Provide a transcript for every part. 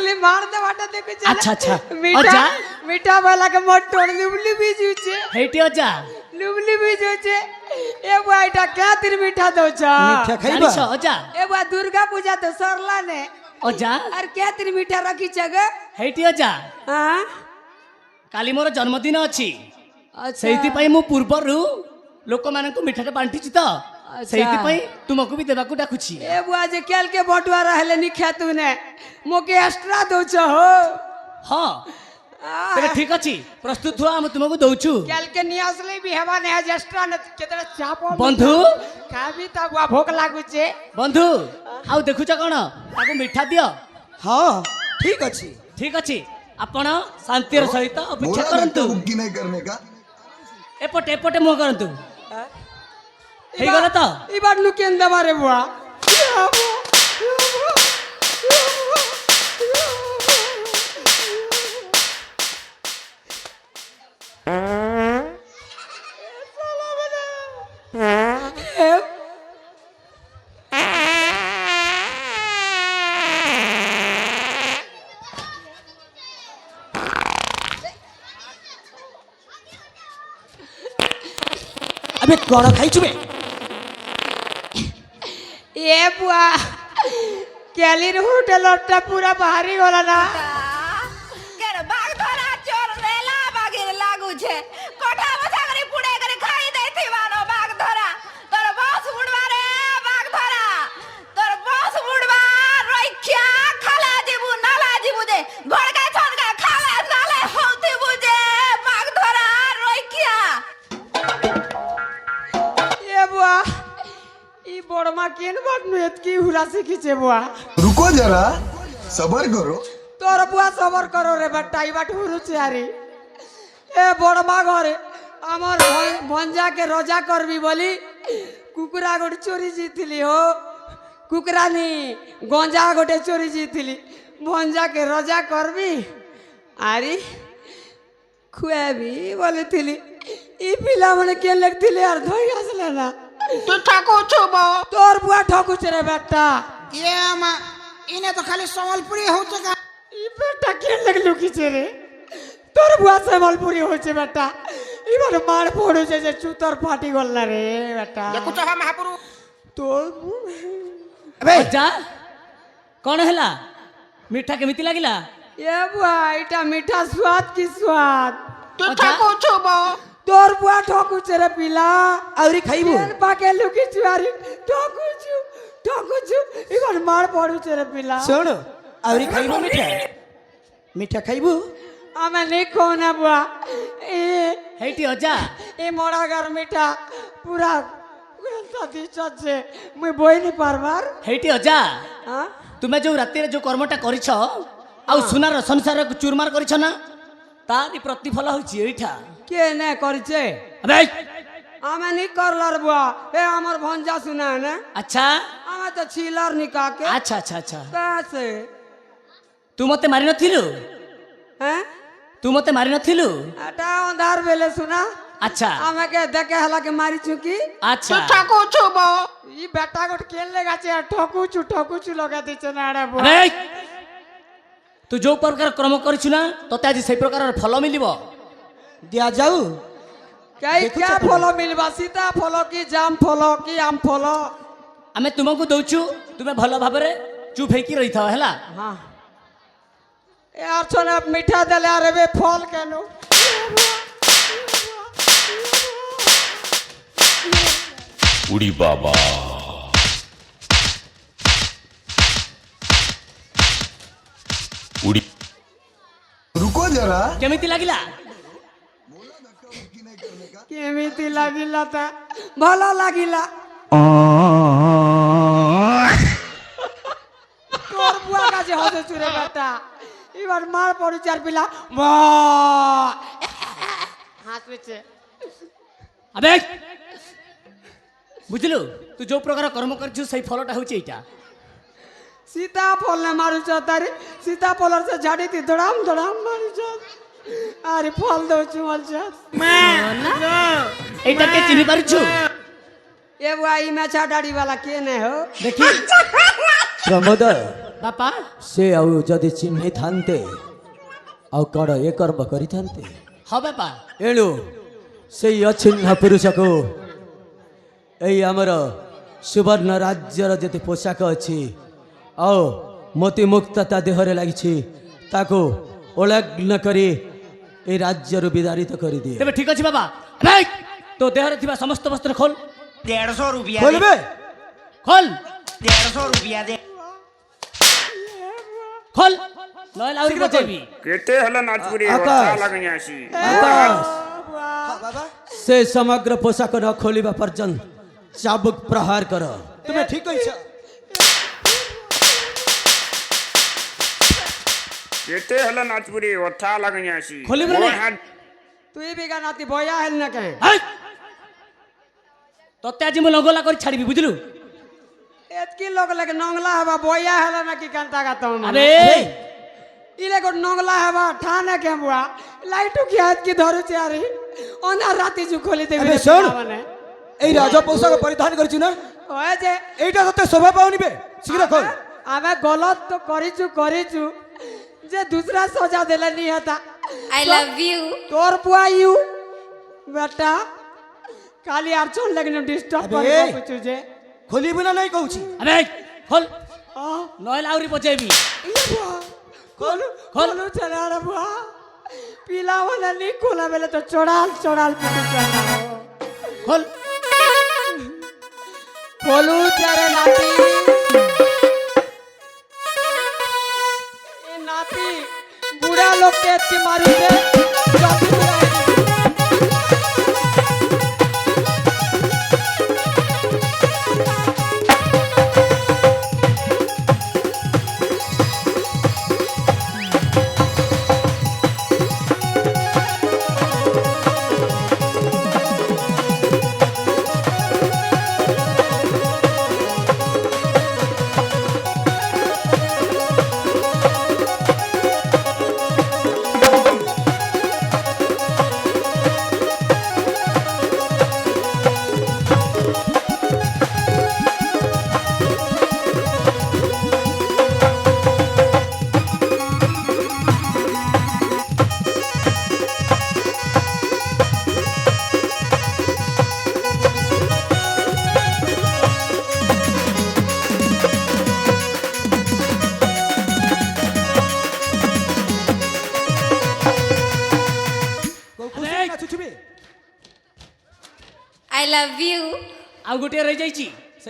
खाली मार दे वाटा देखो चल अच्छा अच्छा मीठा अजा मीठा वाला के मोट तोड़ लुबली बीजुचे हेटी अजा लुबली बीजुचे ए बुआटा क्या तिर मीठा दो छ मीठा खाइबा जानिस अजा ए बुआ दुर्गा पूजा तो सरला ने अजा और क्या तिर मीठा रखी छगे हेटी अजा हां काली मोर जन्मदिन अछि अच्छा सेहिति पई मु पूर्वरु लोक मानन को मिठाटा बांटीछि त सेहिति पई तुमको भी देबाकू डाकुछि ए बुआ जे केल के बटुआ रहले नि खेतु ने मोके एक्स्ट्रा दो छ हो हां तेरे ठीक अछि प्रस्तुत हुआ हम तुमको दउछु केल के नियासले भी हेवा ने एक्स्ट्रा न केतरा चापो बंधु खाबी त बुआ भूख लागु छे बंधु आउ देखुछ कोन ताको मिठा दियो हाँ ठीक अच्छी ठीक अछि आपण शांतिर सहित अपेक्षा करंतु बुक्की नहीं करने का एपटे एपटे मो करंतु हे गला त ई बार नु केंदा मारे बुआ अबे कौन खाई चुबे ए बुआ केलिर होटलटा पूरा बाहरी होला ना केर बाग धरा चोर रेला बागिर लागू छे कोठा बसा करे पुडे करे खाई देथि मानो बाग धरा तोर बस बुडवा रे बाग धरा तोर बस बुडवा रोइख्या खाला जीबू नाला जीबू दे घड़का छनका खाला नाले होती बुजे बाग धरा रोइख्या ए बुआ ई बड़मा केन बाटनु एतकी हुरा सिखिचे बुआ रुको जरा सबर करो तोर बुआ सबर करो रे बेटा ई बाट हुरुचे आरी ए बड़मा घरे हमर भंजा के रोजा करबी बोली कुकुरा गोटे चोरी जीतिली हो कुकुरा नी गंजा गोटे चोरी जीतिली भंजा के रोजा करबी आरी खुआबी बोली थिली ई पिला मने के लगथिले यार धोई आसले ना तू ठाकू छुबो तोर बुआ ठकुचे रे बेटा ये अमा इने तो खाली संबलपुरी होते का ई बेटा के लगलु किचे रे तोर बुआ संबलपुरी होचे बेटा ई बार मार पड़ू जे चूतर फाटी गल्ला रे बेटा देखु तो महापुरु तोर अबे अजा कोन हैला मिठा केमिति लागिला ए बुआ इटा मीठा स्वाद की स्वाद तू अच्छा। ठाकू छुबो तोर बुआ ठकुचे रे पिला आवरी खाइबो तेल पाके लुकी चुआरी ठकुचु ई बार मार पड़ू रे पिला सुन आवरी खाइबो मीठा मीठा खाइबो आमे नहीं खोना बुआ ए हेटी अजा ए मोड़ा घर मीठा पूरा साथी चचे मुई बोई नहीं पारबार हेटी अजा हां तुमे जो राति जो कर्मटा करिछ आ सुनार संसार को चूरमार करिछ ना तारी प्रतिफल होछि एठा के ने करछे अबे आमे नहीं करलर बुआ ए हमर भंजा सुना है ना अच्छा आमे तो छिलर निका के अच्छा अच्छा अच्छा कैसे तू मते मारि नथिलु हैं तू मते मारि नथिलु अटा अंधार बेले सुना अच्छा आमे के देखे हला के मारी चुकी तू अच्छा ठाकू छुबो ई बेटा गोट खेलने गाचे ठकुचु लगा दिचे ना रे बुआ अबे तू जो प्रकार कर्म करिछु ना तते आज सही प्रकार फल मिलिबो दिया जाऊ कई क्या फल मिलबा सीता फल की जाम फल की आम फल आमे तुमको दउछु तुमे भलो भाबरे चुप हेकी रही था हैला हाँ यार छोने मीठा दले अरे बे फल केनो उड़ी बाबा उड़ी रुको जरा केमिति लागिला केमिति लागिला ता भलो लागिला तोर बुआ का जे होसे चुरे बेटा ई बार मार पड़ू चार पिला हाथ में छे अबे बुझलु तू जो प्रकार कर्म करछु सही फलटा होछि एटा सीता फल ने मारू तारी सीता फलर से झाड़ी थी धड़ाम धड़ाम मारू अरे फल दो चुमल एटा के चिनी पारुछु ए बुआ ई में छाड़ी वाला के ने हो देखी प्रमोद ବାପା ସେ ଆଉ ଯଦି ଚିହ୍ନିଥାନ୍ତେ ଆଉ କ'ଣ ଏ କର୍ମ କରିଥାନ୍ତେ। ହଁ ବାପା ଏଣୁ ସେଇ ଅଚିହ୍ନା ପୁରୁଷକୁ ଏଇ ଆମର ସୁବର୍ଣ୍ଣ ରାଜ୍ୟର ଯେତେ ପୋଷାକ ଅଛି ଆଉ ମୋତି ମୁକ୍ତ ତା ଦେହରେ ଲାଗିଛି ତାକୁ ଉଲ୍ଲଗ୍ନ କରି এই রাজ্যରୁ বিদারিত କରିଦିଏ। ତେବେ ଠିକ ଅଛି ବାବା। ଭାଇ ତୋ ଦେହରେ ଥିବା ସମସ୍ତ ବସ୍ତ୍ର ଖୋଲ। 150 रुपया ଖୋଲିବେ ଖୋଲ 150 रुपया दे ଖୋଲ ନହେଲେ ଆହୁରି ବଚେଇବି। କେତେ ହେଲା ନାଚପୁରୀ ଆକାଶ। କଥା ଲାଗଣି ଆସି ଆକାଶ, ସେ ସମଗ୍ର ପୋଷାକ ନ ଖୋଲିବା ପର୍ଯ୍ୟନ୍ତ ଚାବୁକ ପ୍ରହାର କର। ତୁମେ ଠିକ କହିଛ। କେତେ ହେଲା ନାଚପୁରୀ କଥା ଲାଗଣି ଆସି ଖୋଲିବୁ ରେ। তুই বিঘা নাতি বয়া হেল না কে ହାଇ! ତତେ ଆଜି ମୁଁ ଲଙ୍ଗଲା କରି ଛାଡ଼ିବି ବୁଝିଲୁ। এতকি লোক লাগে নংলা হবা বয়া হেল না কি কান্তা গাত আরে ইলে গোট নংলা হবা ঠানে কে বুয়া লাইটু কি হাত কি ধরুছে আরে অনার রাতি জু খোলি দেবে আবে শোন। মানে এই রাজ পোশাক পরিধান কৰিছো না ওই যে এইটা ততে শোভা পাওনি বে শীঘ্র খোল। আমি গলত তো করিছু যে দুসরা সজা দেলে নি হতা I love you. তোর বুয়া ইউ বেটা কালি আর চল লাগনে ডিস্টার্ব আবে, করে কিছু যে খোলিবু না নাই কହୁଛି। আরে খোল আ ନହେଲେ ଆହୁରି ବଚେଇବି। खोलू खोल। खोलू चला रे बुआ पीला वाला नहीं खोला बेले तो चढ़ाल पिटू करना ଖୋଲ खोलू चरे नाती ए नाती बुढ़ा लोग के एत्ती मारू दे जाती बुढ़ा I love you. ଆଉ ଗୋଟିଏ ରହିଯାଇଛି।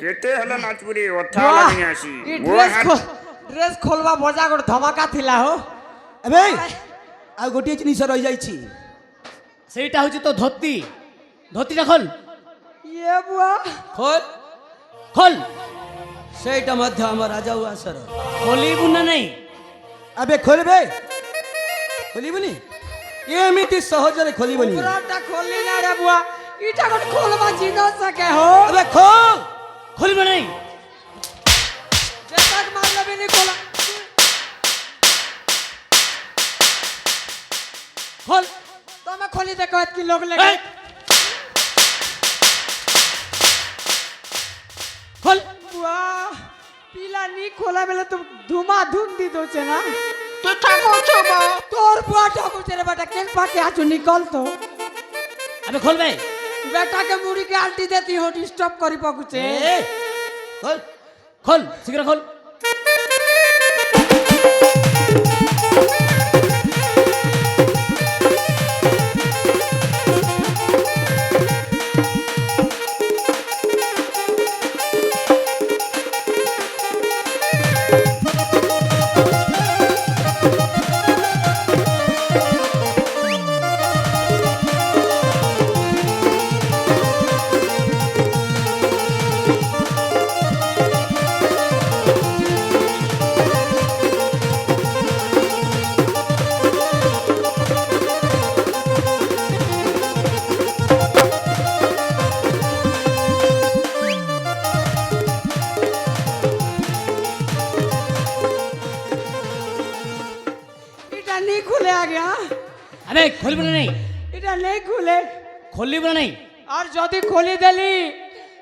କେତେ ହେଲା ନାଚପୁରୀ କଥା ଲାଗଣି ଆସି ड्रेस खोलवा मजा गोट धमाका थिला हो ଏବେ ଆଉ ଗୋଟିଏ ଜିନିଷ ରହିଯାଇଛି। ସେଇଟା ହଉଛି ତୋ ଧୋତି। ଧୋତିଟା ଖୋଲ ये बुआ ଖୋଲ। ଖୋଲ ସେଇଟା ମଧ୍ୟ ଆମ ରାଜା ଉଆସର। ଖୋଲିବୁ ନା ନାହିଁ। ଆବେ ଖୋଲିବେ ଖୋଲିବୁନି ଏମିତି ସହଜରେ ଖୋଲିବନି। पूराटा खोलली ना रे बुआ इटा गोट खोलवा जिनो सके हो ଆବେ ଖୋଲ। ଖୋଲିବୁ ନାହିଁ। जब तक मार ले भी नहीं खोला ଖୋଲ तो मैं खोली देखो कि लोग ଏ! लेके ଖୋଲ बुआ पीला नहीं खोला बेले तुम धुमा धुम दी दो छे ना तू ठाको छो बा तोर बुआ ठाकुर तेरे बेटा केन पाके आचू निकल तो আবে খোল বে। बेटा के मुड़ी के आल्टी देती हो डिस्टर्ब करी पकुचे এ, খোল খোল শীঘ্র খোল। इटा नहीं खुले आ गया আবে খোলিবু না ନାହିଁ। इटा नहीं खुले খোলিবু না ନାହିଁ। और जदी खोली देली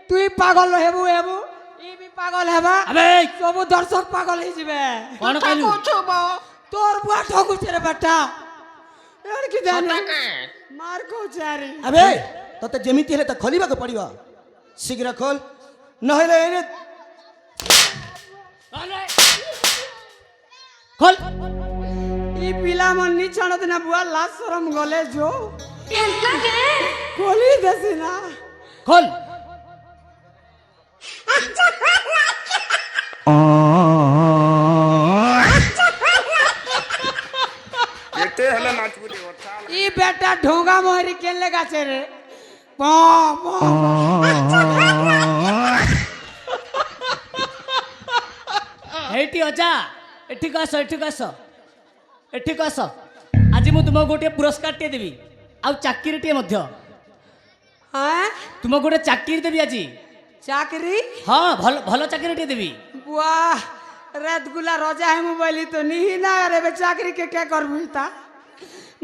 तुई पागल हेबू हेबू ই বি পাগল হেবা আবে সবু দর্শক পাগল হইଯିବେ কোন কইলু তোর বুয়া ঠকুছে রে বেটা এর কি জানি মার কହୁছে আরে আবে তোতে যেমিতি হেলে তো খোলিବାକୁ ପଡିବ ଶୀଘ୍ର ଖୋଲ ନହେଲେ ଏଇନେ খোল ই পিলা মন্নি ছাড়ত না বুয়া লাজ শরম গলে জো কোলি দেছি না খোল କେତେ ହେଲେ ନାଚୁରି ଅଠା ই বেটা ঢোঙ্গা মহরি কেলে গাছে রে প প এইটি অজা এଠିକୁ ଆସ ଏଠିକୁ ଆସ ଏଠିକୁ ଆସ ଆଜି ମୁଁ ତୁମକୁ ଗୋଟିଏ ପୁରସ୍କାରଟିଏ ଦେବି ଆଉ ଚାକିରିଟିଏ ମଧ୍ୟ হ্যাঁ ତୁମକୁ ଗୋଟେ ଚାକିରି ଦେବି ଆଜି চাকরি ହଁ ଭଲ ଭଲ ଚାକିରିଟିଏ ଦେବି বুয়া রাতগুলা রজা হেমু বলি তো নিহি না রে বে চাকরি কে করবি তা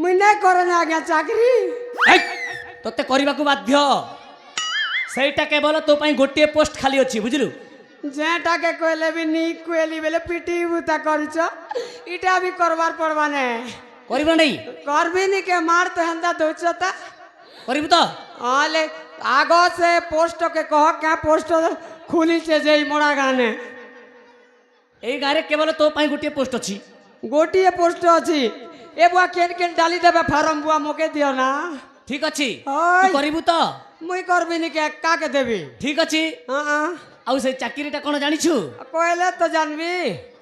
মুই নাই করে না আজ্ঞা চাকরি এই, ତୋତେ କରିବାକୁ ବାଧ୍ୟ ସେଇଟା କେବଳ ତୋ ପାଇଁ ଗୋଟିଏ ପୋଷ୍ଟ ଖାଲି ଅଛି ବୁଝିଲୁ যেটাকে কইলে বি নি কইলি বেলে পিটি বুতা করছ ইটা বি করবার পড়বা নে କରିବୁ ନା ନାହିଁ করবি নি কে মার তো হেন্দা দউছ তা କରିବୁ ତ আলে আগ সে পোস্ট কে কহ কে পোস্ট খুলিছে যেই মোড়া গানে ଏଇ ଗାଁରେ କେବଳ ତୋ ପାଇଁ ଗୋଟିଏ ପୋଷ୍ଟ ଅଛି গোটিয়ে পোস্ট ଅଛି এ বুয়া কেন কেন ডালি দেবে ফার্ম বুয়া মোকে দিও না ଠିକ ଅଛି ওই। ତୁ କରିବୁ ତ মুই করবি নি কে কাকে দেবি ଠିକ ଅଛି হ্যাঁ ଆଉ ସେଇ ଚାକିରିଟା କ'ଣ ଜାଣିଛୁ কইলে তো জানবি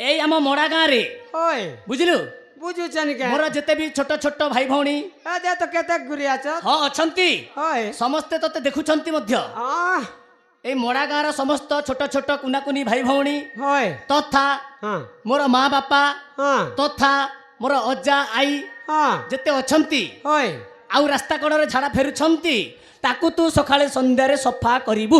ଏଇ ଆମ ମଡ଼ା ଗାଁରେ ওই ବୁଝିଲୁ বুঝুছনি কে ମୋର ଯେତେ ବି ଛୋଟ ଛୋଟ ଭାଇ ଭଉଣୀ এ দে তো কেতে ঘুরি আছ ହଁ ଅଛନ୍ତି ওই ସମସ୍ତେ ତତେ ଦେଖୁଛନ୍ତି ମଧ୍ୟ হ্যাঁ ଏଇ ମଡ଼ା ଗାଁର ସମସ୍ତ ଛୋଟ ଛୋଟ କୁନାକୁନି ଭାଇ ଭଉଣୀ ওই ତଥା হ্যাঁ ମୋର ମା ବାପା হ্যাঁ ତଥା ମୋର ଅଜା ଆଈ হ্যাঁ ଯେତେ ଅଛନ୍ତି ওই ଆଉ ରାସ୍ତା କଡ଼ରେ ଝାଡ଼ା ଫେରୁଛନ୍ତି ତାକୁ ତୁ ସକାଳେ ସନ୍ଧ୍ୟାରେ ସଫା କରିବୁ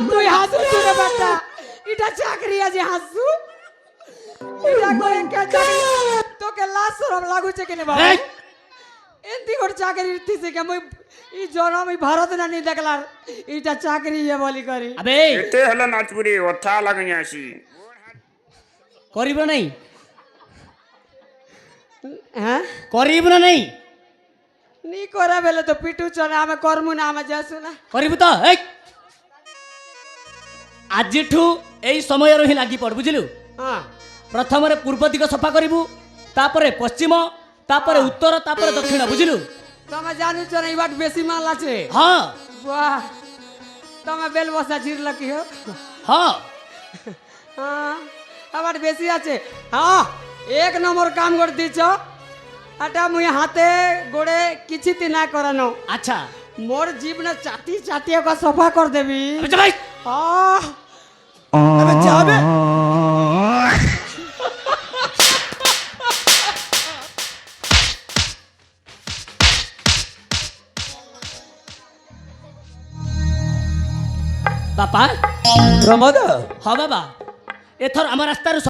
তুই হাসু রে বেটা এটা চাকরি আছে হাসু এটা করে কে চাকরি তোকে লাজ শরম লাগুছে কেনে বাবা এই! এন্তি করে চাকরি দিছে কে মই ই জনম ই ভারত না নি দেখলার এটা চাকরি এ বলি করি ଆବେ କେତେ ହେଲେ ନାଚୁରି ଅଠା ଲାଗୁନି ଆସି କରିବୁ ନା ନାହିଁ হ্যাঁ କରିବୁ ନା ନାହିଁ নি করে বেলে তো পিটু চলে আমি করমু না আমি যাসু না କରିବୁ ତ ଏଇ ଆଜିଠୁ ଏଇ ସମୟରୁ ହିଁ ଲାଗି ପଡ଼ ବୁଝିଲୁ হ্যাঁ ପ୍ରଥମରେ ପୂର୍ବ ଦିଗ ସଫା କରିବୁ ତାପରେ ପଶ୍ଚିମ ତାପରେ ଉତ୍ତର ତାପରେ ଦକ୍ଷିଣ ବୁଝିଲୁ তুমি জানিছ না ইবাট বেশি মাল আছে ହଁ বাহ তুমি বেল বসা ছিড়লা কি হো ହଁ হ্যাঁ আবার বেশি আছে হ্যাঁ এক নম্বর কাম করে দিছ এটা মুই হাতে গোড়ে কিছু না করানো ଆଚ୍ଛା মোর জীবনে চাটি চাটি ওকে সফা করে দেবি আবে যা ভাই আহ ଏବେ ଯାବେ ବାପା ପ୍ରମୋଦ ହଁ ବାବା ଏଥର ଆମ ରାସ୍ତାରୁ